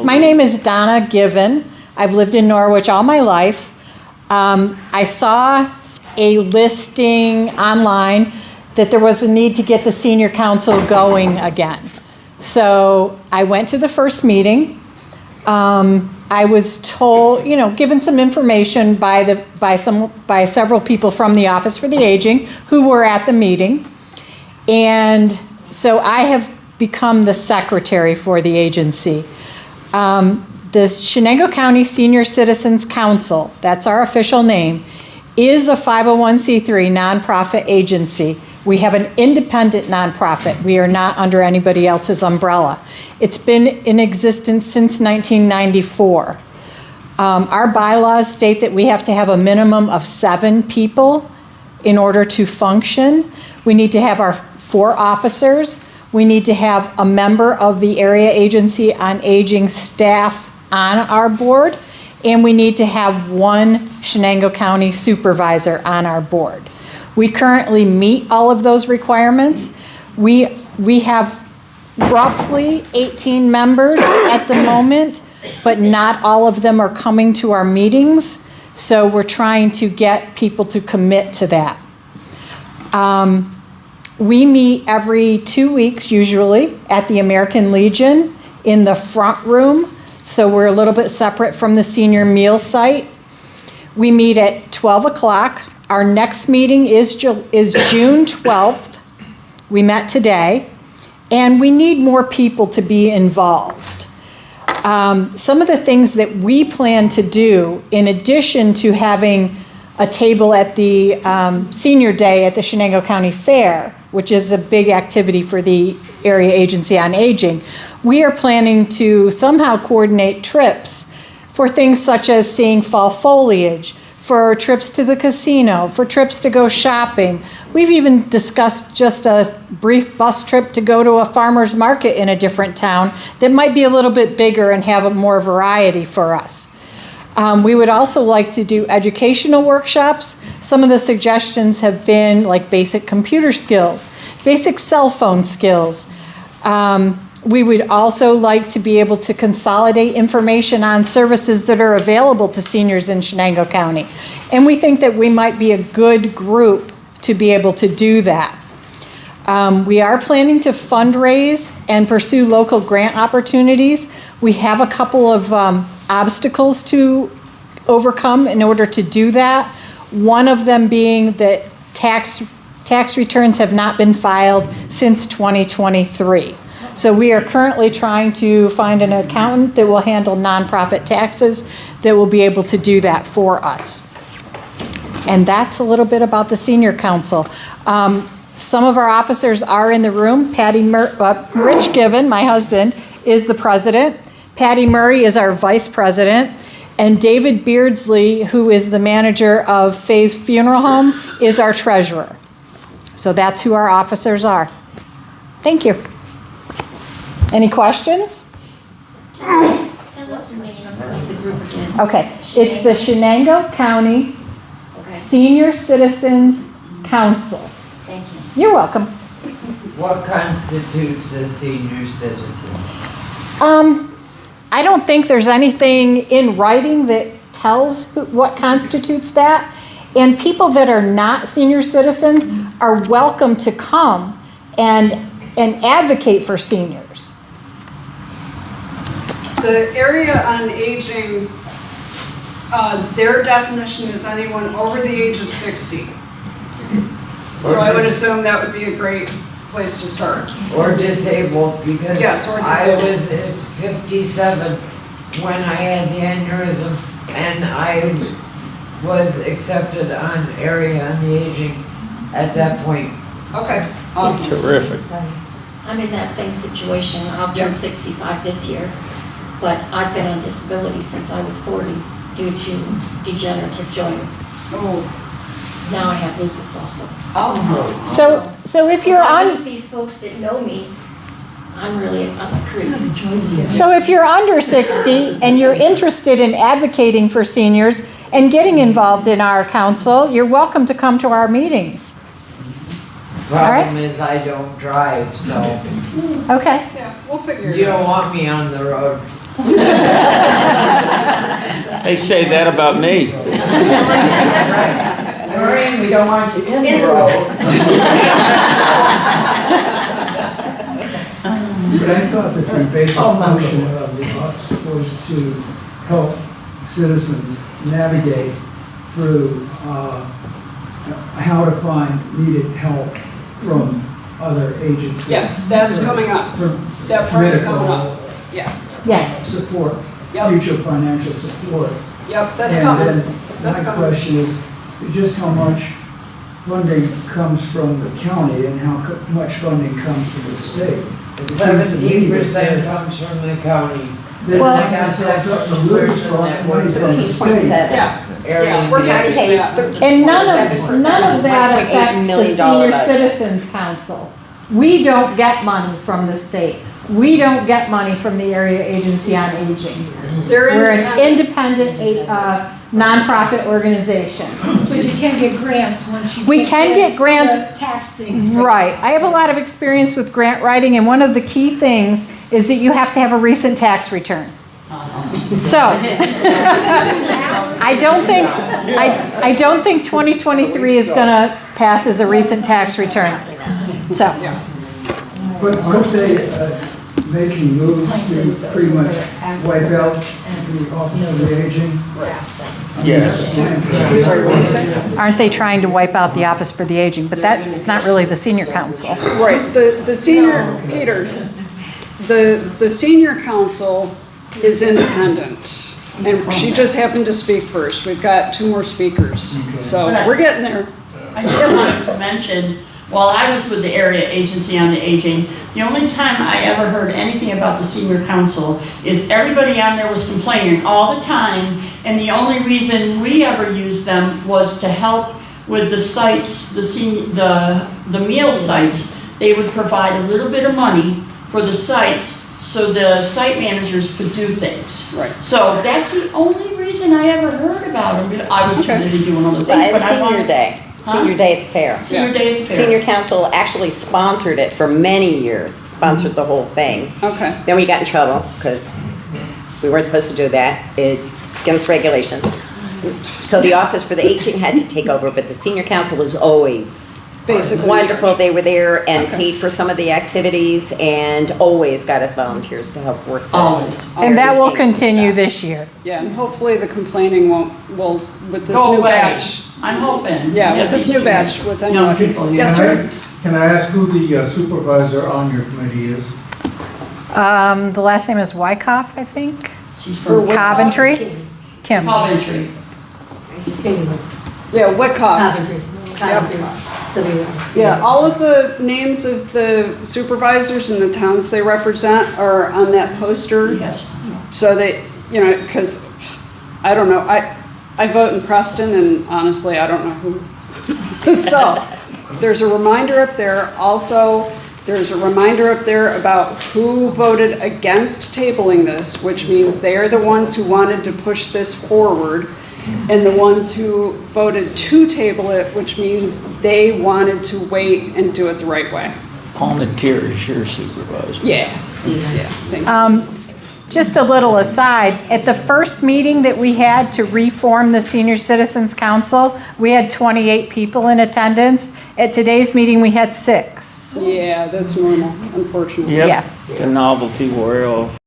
My name is Donna Given. I've lived in Norwich all my life. I saw a listing online that there was a need to get the senior council going again. So I went to the first meeting. I was told, given some information by several people from the Office for the Aging who were at the meeting. And so I have become the secretary for the agency. The Chenango County Senior Citizens Council, that's our official name, is a 501c3 nonprofit agency. We have an independent nonprofit. We are not under anybody else's umbrella. It's been in existence since 1994. Our bylaws state that we have to have a minimum of 7 people in order to function. We need to have our 4 officers. We need to have a member of the Area Agency on Aging staff on our board, and we need to have 1 Chenango County supervisor on our board. We currently meet all of those requirements. We have roughly 18 members at the moment, but not all of them are coming to our meetings, so we're trying to get people to commit to that. We meet every 2 weeks usually at the American Legion in the front room, so we're a little bit separate from the senior meal site. We meet at 12 o'clock. Our next meeting is June 12th. We met today, and we need more people to be involved. Some of the things that we plan to do, in addition to having a table at the senior day at the Chenango County Fair, which is a big activity for the Area Agency on Aging, we are planning to somehow coordinate trips for things such as seeing fall foliage, for trips to the casino, for trips to go shopping. We've even discussed just a brief bus trip to go to a farmer's market in a different town that might be a little bit bigger and have more variety for us. We would also like to do educational workshops. Some of the suggestions have been like basic computer skills, basic cell phone skills. We would also like to be able to consolidate information on services that are available to seniors in Chenango County. And we think that we might be a good group to be able to do that. We are planning to fundraise and pursue local grant opportunities. We have a couple of obstacles to overcome in order to do that. One of them being that tax returns have not been filed since 2023. So we are currently trying to find an accountant that will handle nonprofit taxes that will be able to do that for us. And that's a little bit about the Senior Council. Some of our officers are in the room. Rich Given, my husband, is the president. Patty Murray is our vice president. And David Beardsley, who is the manager of Faye's Funeral Home, is our treasurer. So that's who our officers are. Thank you. Any questions? Okay, it's the Chenango County Senior Citizens Council. Thank you. You're welcome. What constitutes a senior citizen? I don't think there's anything in writing that tells what constitutes that. And people that are not senior citizens are welcome to come and advocate for seniors. The Area on Aging, their definition is anyone over the age of 60. So I would assume that would be a great place to start. Or disabled, because Yes, or I disabled. was at 57 when I had the aneurysm, and I was accepted on Area on the Aging at that point. Okay, awesome. Terrific. I'm in that same situation. I'll turn 65 this year, but I've been on disability since I was 40 due to degenerative joint. Oh, Now I have lupus also. oh. So if you're I on, use these folks that know me, I'm a creep. so if you're under 60 and you're interested in advocating for seniors and getting involved in our council, you're welcome to come to our meetings. Problem is I don't drive, so Okay. Yeah, we'll figure you it don't out. want me on the road. They say that about me. Maureen, we don't want you in the role. But I thought that the basic function of the office was to help citizens navigate through how to find needed help from other agencies. Yes, that's coming up. For That part is coming medical up. Yeah, Yes. support, Yep. future financial support. yep, that's coming. And That's then my coming. question is, just how much funding comes from the county and how much funding comes from the state? It seems to me 17% that comes from the county. They're Well- making themselves up to lose from money from the state. Yeah, yeah, we're getting to that. And none of that affects the Senior Citizens Council. We don't get money from the state. We don't get money from the Area Agency on Aging. They're We're an independent. independent nonprofit organization. But you can get grants once you. We can get grants. the Tax things. Right. I have a lot of experience with grant writing, and one of the key things is that you have to have a recent tax return. So, I don't think 2023 is gonna pass as a recent tax return. So, But aren't they making moves to pretty much wipe out the Office of the Aging? Yes. Sorry, what did you say? aren't they trying to wipe out the Office for the Aging? But that is not really the Senior Council. Right, the senior, Peter, the senior council is independent. And she just happened to speak first. We've got 2 more speakers. So we're getting there. I just wanted to mention, while I was with the Area Agency on the Aging, the only time I ever heard anything about the Senior Council is everybody on there was complaining all the time, and the only reason we ever used them was to help with the sites, the meal sites. They would provide a little bit of money for the sites so the site managers could do things. Right. So that's the only reason I ever heard about them. I was too Okay. busy doing other things, And but I Senior wanted. Day, Huh? Senior Day at the fair. Senior Day at the fair. Senior Council actually sponsored it for many years, sponsored the whole thing. Okay. Then we got in trouble because we weren't supposed to do that. It's against regulations. So the Office for the Aging had to take over, but the Senior Council was always Basically. wonderful. They were there and Okay. paid for some of the activities and always got us volunteers to help work. Always. And that will games and continue stuff. this year. Yeah, and hopefully the complaining will, with this Go new away. batch. I'm hoping. Yeah, with this these new two batch, with young anyone. people. Yes, sir? Can I ask who the supervisor on your committee is? The last name is Wyckoff, I think. She's from Coventry? Kim. Coventry. Yeah, Wyckoff. Yeah, all of the names of the supervisors in the towns they represent are on that poster. Yes. So that, you know, because, I don't know, I vote in Preston, and honestly, I don't know who. So, there's a reminder up there. Also, there's a reminder up there about who voted against tabling this, which means they are the ones who wanted to push this forward, and the ones who voted to table it, which means they wanted to wait and do it the right way. Palmentier is your supervisor. Yeah. Yeah, thank you. Just a little aside, at the first meeting that we had to reform the Senior Citizens Council, we had 28 people in attendance. At today's meeting, we had 6. Yeah, that's normal, unfortunately. Yep. Yeah. The novelty wore off.